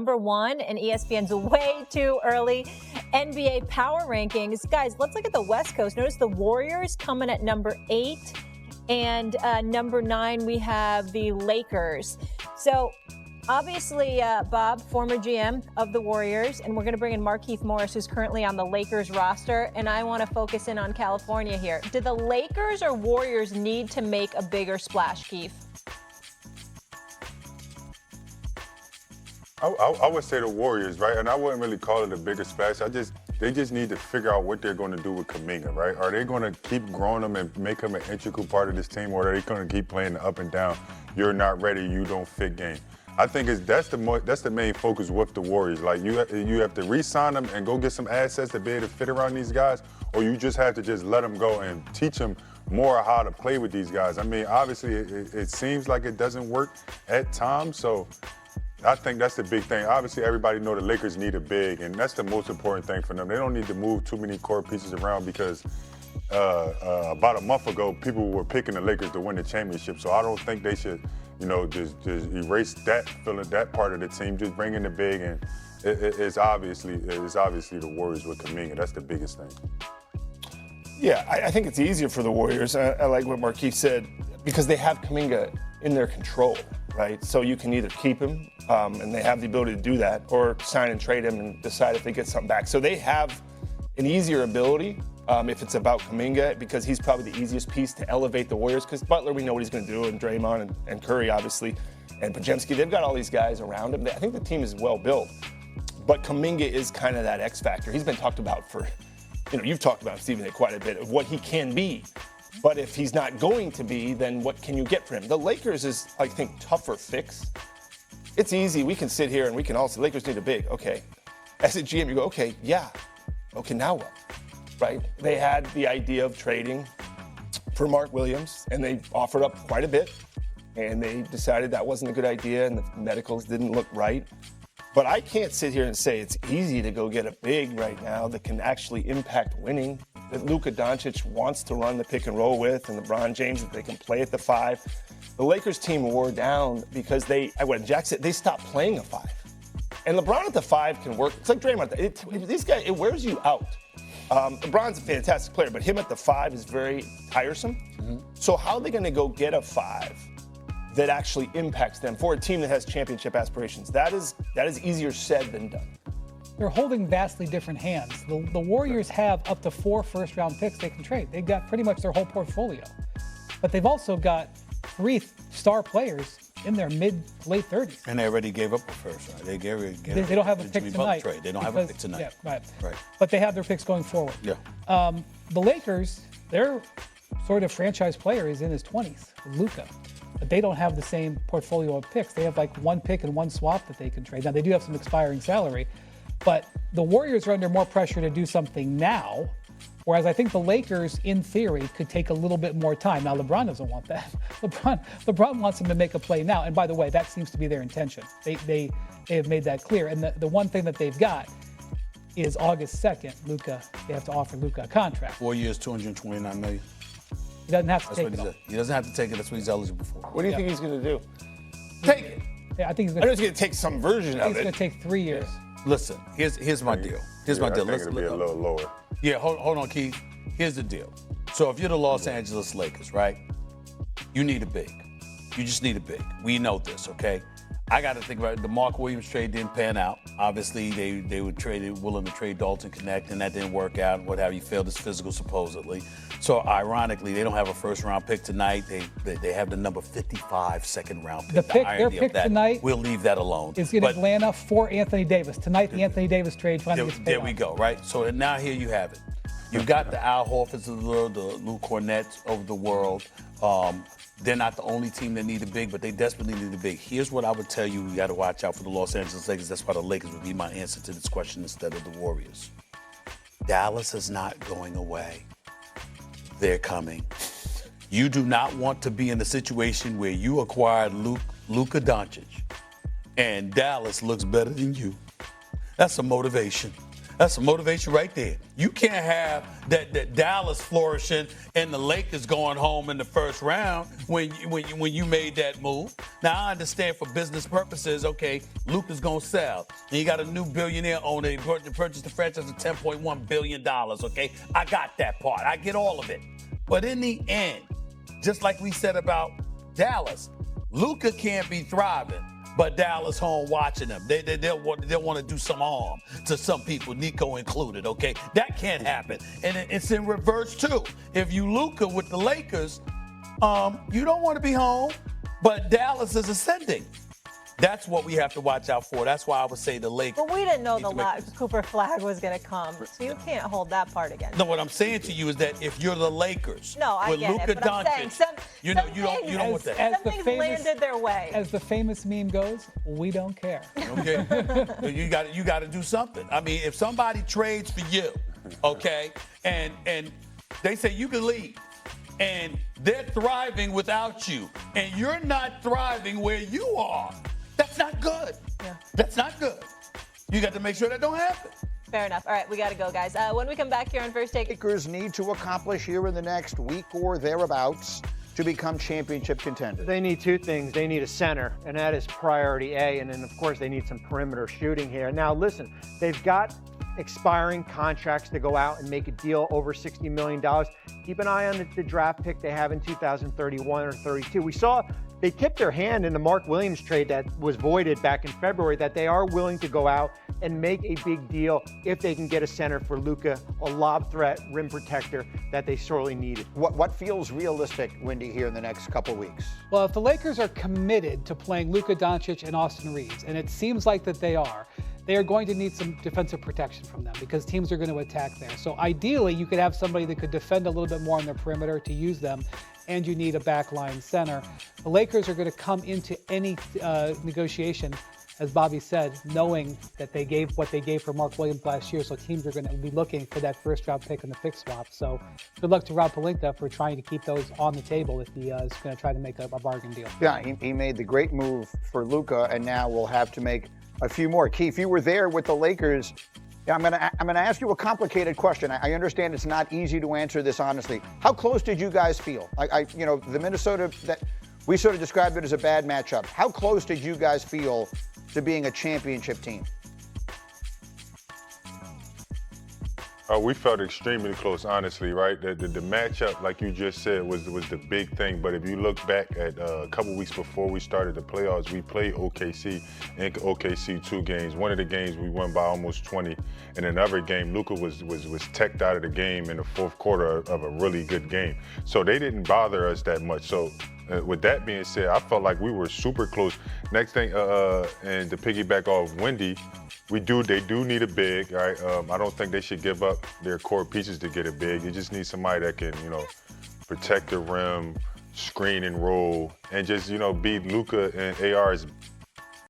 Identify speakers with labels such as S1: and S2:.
S1: number 1 in ESPN's way too early NBA power rankings. Guys, let's look at the West Coast. Notice the Warriors coming at number 8. And number 9, we have the Lakers. So obviously, Bob, former GM of the Warriors, and we're going to bring in Markieff Morris, who's currently on the Lakers roster. And I want to focus in on California here. Did the Lakers or Warriors need to make a bigger splash, Keith?
S2: I would say the Warriors, right? And I wouldn't really call it a bigger splash. They just need to figure out what they're going to do with Kuminga, right? Are they going to keep growing him and make him an integral part of this team, or are they going to keep playing the up and down, you're not ready, you don't fit game? I think that's the main focus with the Warriors. Like you have to re-sign them and go get some assets to be able to fit around these guys, or you just have to just let them go and teach them more how to play with these guys. I mean, obviously it seems like it doesn't work at times, so I think that's the big thing. Obviously, everybody know the Lakers need a big, and that's the most important thing for them. They don't need to move too many core pieces around because about a month ago, people were picking the Lakers to win the championship. So I don't think they should, just erase that part of the team. Just bring in the big, and it's obviously the Warriors with Kuminga. That's the biggest thing.
S3: Yeah, I think it's easier for the Warriors. I like what Markieff said because they have Kuminga in their control, right? So you can either keep him, and they have the ability to do that, or sign and trade him and decide if they get something back. So they have an easier ability if it's about Kuminga, because he's probably the easiest piece to elevate the Warriors, because Butler, we know what he's going to do, and Draymond and Curry, obviously, and Podziemski. They've got all these guys around him. I think the team is well built. But Kuminga is kind of that X factor. He's been talked about for, you've talked about Stephen A. quite a bit of what he can be. But if he's not going to be, then what can you get for him? The Lakers is, I think, tougher fix. It's easy. We can sit here and we can all say, Lakers need a big. Okay. As a GM, you go, okay, yeah. Okay, now what? Right? They had the idea of trading for Mark Williams, and they offered up quite a bit. And they decided that wasn't a good idea, and the medicals didn't look right. But I can't sit here and say it's easy to go get a big right now that can actually impact winning, that Luka Doncic wants to run the pick and roll with, and LeBron James, that they can play at the 5. The Lakers team wore down because Jack said, they stopped playing a 5. And LeBron at the 5 can work. It's like Draymond. These guys, it wears you out. LeBron's a fantastic player, but him at the 5 is very tiresome. Mm-hmm. So how are they going to go get a 5 that actually impacts them for a team that has championship aspirations? That is easier said than done.
S4: They're holding vastly different hands. The Warriors have up to 4 first-round picks they can trade. They've got pretty much their whole portfolio. But they've also got 3 star players in their mid-late 30s.
S5: And they already gave up a first round. They
S4: don't have a pick tonight.
S5: They don't have a pick tonight.
S4: Yeah, right. But they have their picks going forward.
S5: Yeah.
S4: The Lakers, their sort of franchise player is in his 20s, Luka. But they don't have the same portfolio of picks. They have like 1 pick and 1 swap that they can trade. Now, they do have some expiring salary. But the Warriors are under more pressure to do something now, whereas I think the Lakers, in theory, could take a little bit more time. Now, LeBron doesn't want that. LeBron wants them to make a play now. And by the way, that seems to be their intention. They have made that clear. And the one thing that they've got is August 2nd, they have to offer Luka a contract.
S5: 4 years, $229 million.
S4: He doesn't have to take it.
S5: He doesn't have to take it. That's what he's eligible for.
S3: What do you think he's going to do? Take it.
S4: Yeah, I think he's
S3: going to take some version of it.
S4: He's going to take 3 years.
S5: Listen, here's my deal. Here's my deal.
S2: I think it'll be a little lower.
S5: Yeah, hold on, Keith. Here's the deal. So if you're the Los Angeles Lakers, right, you need a big. You just need a big. We know this, okay? I got to think about it. The Mark Williams trade didn't pan out. Obviously, they were willing to trade Dalton Connect, and that didn't work out. What have you? Failed his physical, supposedly. So, ironically, they don't have a first-round pick tonight. They have the number 55 second-round pick.
S4: Their pick tonight.
S5: We'll leave that alone.
S4: Is in Atlanta for Anthony Davis. Tonight, the Anthony Davis trade finally gets paid
S5: There we go, right? So now here you have it. You've got the Al Horfords of the world, the Lou Cornettes of the world. They're not the only team that need a big, but they desperately need a big. Here's what I would tell you: we got to watch out for the Los Angeles Lakers. That's why the Lakers would be my answer to this question instead of the Warriors. Dallas is not going away. They're coming. You do not want to be in a situation where you acquired Luka Doncic and Dallas looks better than you. That's a motivation. That's some motivation right there. You can't have that Dallas flourishing and the Lakers going home in the first round when you made that move. Now, I understand for business purposes, okay, Luka's going to sell. And you got a new billionaire owner to purchase the franchise for $10.1 billion, okay? I got that part. I get all of it. But in the end, just like we said about Dallas, Luka can't be thriving, but Dallas home watching them. They'll want to do some harm to some people, Nico included, okay? That can't happen. And it's in reverse, too. If you Luka with the Lakers, you don't want to be home, but Dallas is ascending. That's what we have to watch out for. That's why I would say the Lakers.
S1: But we didn't know the Cooper flag was going to come, so you can't hold that part against.
S5: No, what I'm saying to you is that if you're the Lakers,
S1: no, I
S5: with
S1: get
S5: Luka
S1: it, but I'm saying
S5: Doncic, you don't want that.
S1: Some things landed their way.
S4: As the famous meme goes, we don't care.
S5: Okay, you got to do something. I mean, if somebody trades for you, okay, and they say you can leave, and they're thriving without you, and you're not thriving where you are. That's not good.
S1: Yeah.
S5: That's not good. You got to make sure that don't happen.
S1: Fair enough. All right, we got to go, guys. When we come back here on First Take.
S6: Lakers need to accomplish here in the next week or thereabouts to become championship contenders.
S7: They need two things. They need a center, and that is priority A. And then, of course, they need some perimeter shooting here. Now, listen, they've got expiring contracts to go out and make a deal over $60 million. Keep an eye on the draft pick they have in 2031 or 32. We saw they tipped their hand in the Mark Williams trade that was voided back in February, that they are willing to go out and make a big deal if they can get a center for Luka, a lob threat, rim protector that they sorely needed.
S6: What feels realistic, Wendy, here in the next couple weeks?
S4: Well, if the Lakers are committed to playing Luka Doncic and Austin Reeves, and it seems like that they are going to need some defensive protection from them because teams are going to attack there. So ideally, you could have somebody that could defend a little bit more on their perimeter to use them, and you need a backline center. The Lakers are going to come into any negotiation, as Bobby said, knowing that they gave what they gave for Mark Williams last year, so teams are going to be looking for that first-round pick in the pick swap. So good luck to Rob Pelinka for trying to keep those on the table if he is going to try to make a bargain deal.
S6: Yeah, he made the great move for Luka, and now we'll have to make a few more. Keith, you were there with the Lakers. Yeah, I'm gonna ask you a complicated question. I understand it's not easy to answer this honestly. How close did you guys feel? The Minnesota, that we sort of described it as a bad matchup. How close did you guys feel to being a championship team?
S2: We felt extremely close, honestly, right? The matchup, like you just said, was the big thing. But if you look back at a couple weeks before we started the playoffs, we played OKC in OKC 2 games. One of the games we won by almost 20. And another game, Luka was teched out of the game in the fourth quarter of a really good game. So they didn't bother us that much. So with that being said, I felt like we were super close. Next thing, and to piggyback off Wendy, they do need a big, right? I don't think they should give up their core pieces to get a big. You just need somebody that can, protect the rim, screen and roll, and just, beat Luka and AR's